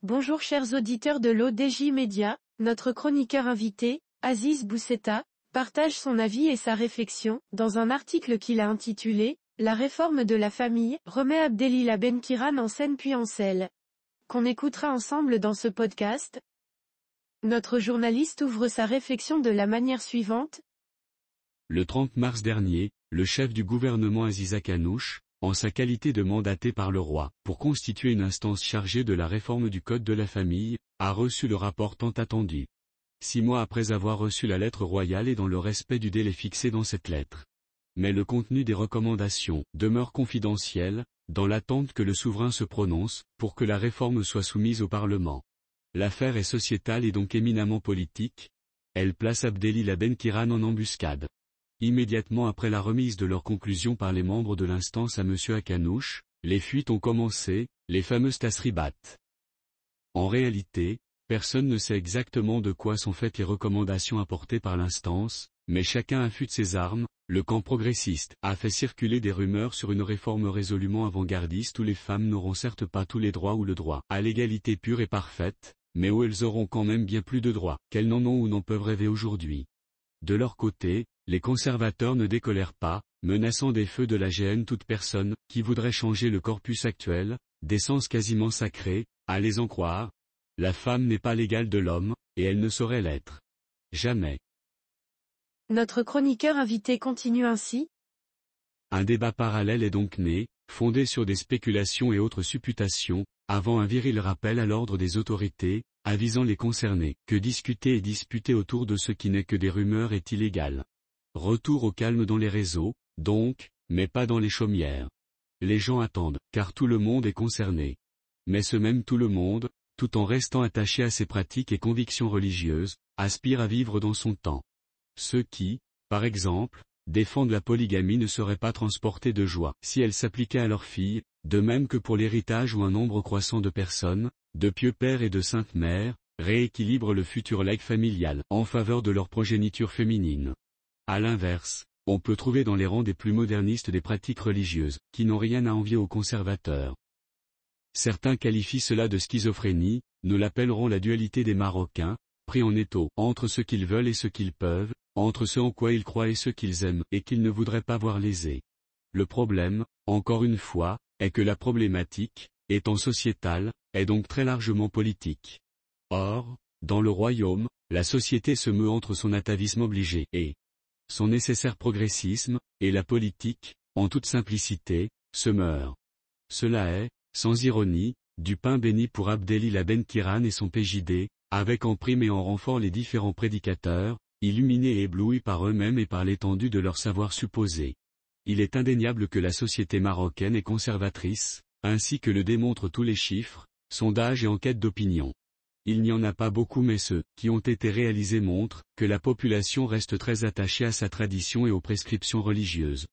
Bonjour chers auditeurs de l'ODJ Média, notre chroniqueur invité, Aziz Bousseta, partage son avis et sa réflexion, dans un article qu'il a intitulé « La réforme de la famille » remet Abdelila Benkiran en scène puis en selle. Qu'on écoutera ensemble dans ce podcast. Notre journaliste ouvre sa réflexion de la manière suivante. Le 30 mars dernier, le chef du gouvernement Aziz Akanouche, en sa qualité de mandaté par le roi, pour constituer une instance chargée de la réforme du Code de la famille, a reçu le rapport tant attendu. 6 mois après avoir reçu la lettre royale et dans le respect du délai fixé dans cette lettre. Mais le contenu des recommandations demeure confidentiel, dans l'attente que le souverain se prononce, pour que la réforme soit soumise au Parlement. L'affaire est sociétale et donc éminemment politique. Elle place Abdelila Benkiran en embuscade. Immédiatement après la remise de leurs conclusions par les membres de l'instance à M. Akanouche, les fuites ont commencé, les fameuses tasribat. En réalité, personne ne sait exactement de quoi sont faites les recommandations apportées par l'instance, mais chacun affûte ses armes. Le camp progressiste a fait circuler des rumeurs sur une réforme résolument avant-gardiste où les femmes n'auront certes pas tous les droits ou le droit à l'égalité pure et parfaite, mais où elles auront quand même bien plus de droits qu'elles n'en ont ou n'en peuvent rêver aujourd'hui. De leur côté, les conservateurs ne décolèrent pas, menaçant des feux de la GN toute personne qui voudrait changer le corpus actuel, d'essence quasiment sacrée, à les en croire. La femme n'est pas l'égale de l'homme, et elle ne saurait l'être. Jamais. Notre chroniqueur invité continue ainsi. Un débat parallèle est donc né, fondé sur des spéculations et autres supputations, avant un viril rappel à l'ordre des autorités, avisant les concernés que discuter et disputer autour de ce qui n'est que des rumeurs est illégal. Retour au calme dans les réseaux, donc, mais pas dans les chaumières. Les gens attendent, car tout le monde est concerné. Mais ce même tout le monde, tout en restant attaché à ses pratiques et convictions religieuses, aspire à vivre dans son temps. Ceux qui, par exemple, défendent la polygamie ne seraient pas transportés de joie si elle s'appliquait à leurs filles, de même que pour l'héritage où un nombre croissant de personnes, de pieux pères et de saintes mères, rééquilibrent le futur legs familial en faveur de leur progéniture féminine. À l'inverse, on peut trouver dans les rangs des plus modernistes des pratiques religieuses, qui n'ont rien à envier aux conservateurs. Certains qualifient cela de schizophrénie, nous l'appellerons la dualité des Marocains, pris en étau entre ce qu'ils veulent et ce qu'ils peuvent, entre ce en quoi ils croient et ce qu'ils aiment et qu'ils ne voudraient pas voir lésés. Le problème, encore une fois, est que la problématique, étant sociétale, est donc très largement politique. Or, dans le royaume, la société se meut entre son atavisme obligé et son nécessaire progressisme, et la politique, en toute simplicité, se meurt. Cela est, sans ironie, du pain béni pour Abdelila Benkiran et son PJD, avec en prime et en renfort les différents prédicateurs, illuminés et éblouis par eux-mêmes et par l'étendue de leur savoir supposé. Il est indéniable que la société marocaine est conservatrice, ainsi que le démontrent tous les chiffres, sondages et enquêtes d'opinion. Il n'y en a pas beaucoup mais ceux qui ont été réalisés montrent que la population reste très attachée à sa tradition et aux prescriptions religieuses.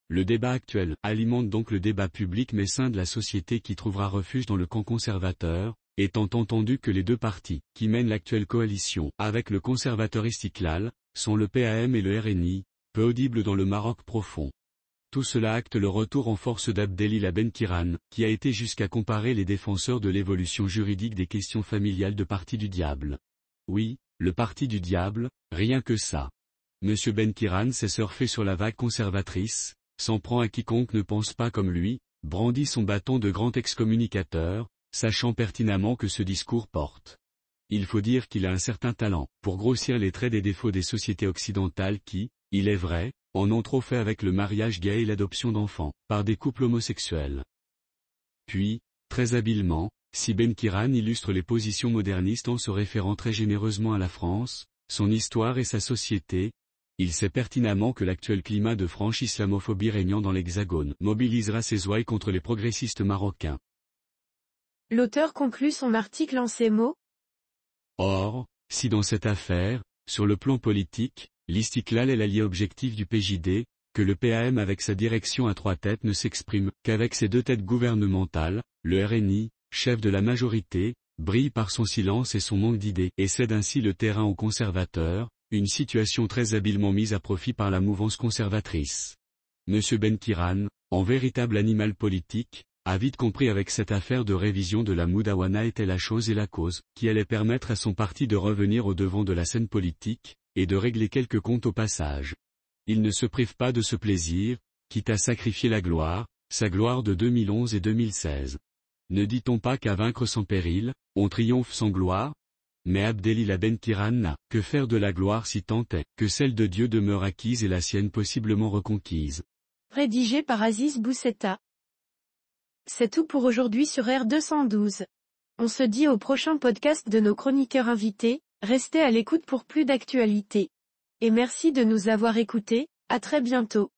Le débat actuel alimente donc le débat public messin de la société qui trouvera refuge dans le camp conservateur, étant entendu que les deux partis qui mènent l'actuelle coalition avec le conservateur Istiklal, sont le PAM et le RNI, peu audibles dans le Maroc profond. Tout cela acte le retour en force d'Abdelila Benkiran, qui a été jusqu'à comparer les défenseurs de l'évolution juridique des questions familiales de parti du diable. Oui, le parti du diable, rien que ça. Monsieur Benkiran s'est surfé sur la vague conservatrice, s'en prend à quiconque ne pense pas comme lui, brandit son bâton de grand excommunicateur, sachant pertinemment que ce discours porte. Il faut dire qu'il a un certain talent pour grossir les traits des défauts des sociétés occidentales qui, il est vrai, en ont trop fait avec le mariage gay et l'adoption d'enfants, par des couples homosexuels. Puis, très habilement, si Benkiran illustre les positions modernistes en se référant très généreusement à la France, son histoire et sa société, il sait pertinemment que l'actuel climat de franche islamophobie régnant dans l'Hexagone mobilisera ses ouailles contre les progressistes marocains. L'auteur conclut son article en ces mots. Or, si dans cette affaire, sur le plan politique, l'Istiklal est l'allié objectif du PJD, que le PAM avec sa direction à 3 têtes ne s'exprime qu'avec ses 2 têtes gouvernementales, le RNI, chef de la majorité, brille par son silence et son manque d'idées et cède ainsi le terrain aux conservateurs, une situation très habilement mise à profit par la mouvance conservatrice. M. Benkiran, en véritable animal politique, a vite compris avec cette affaire de révision de la Moudawana était la chose et la cause, qui allait permettre à son parti de revenir au devant de la scène politique, et de régler quelques comptes au passage. Il ne se prive pas de ce plaisir, quitte à sacrifier sa gloire de 2011 et 2016. Ne dit-on pas qu'à vaincre sans péril, on triomphe sans gloire? Mais Abdelila Ben Kiran n'a que faire de la gloire si tant est que celle de Dieu demeure acquise et la sienne possiblement reconquise. Rédigé par Aziz Boussetta. C'est tout pour aujourd'hui sur R212. On se dit au prochain podcast de nos chroniqueurs invités, restez à l'écoute pour plus d'actualités. Et merci de nous avoir écoutés, à très bientôt.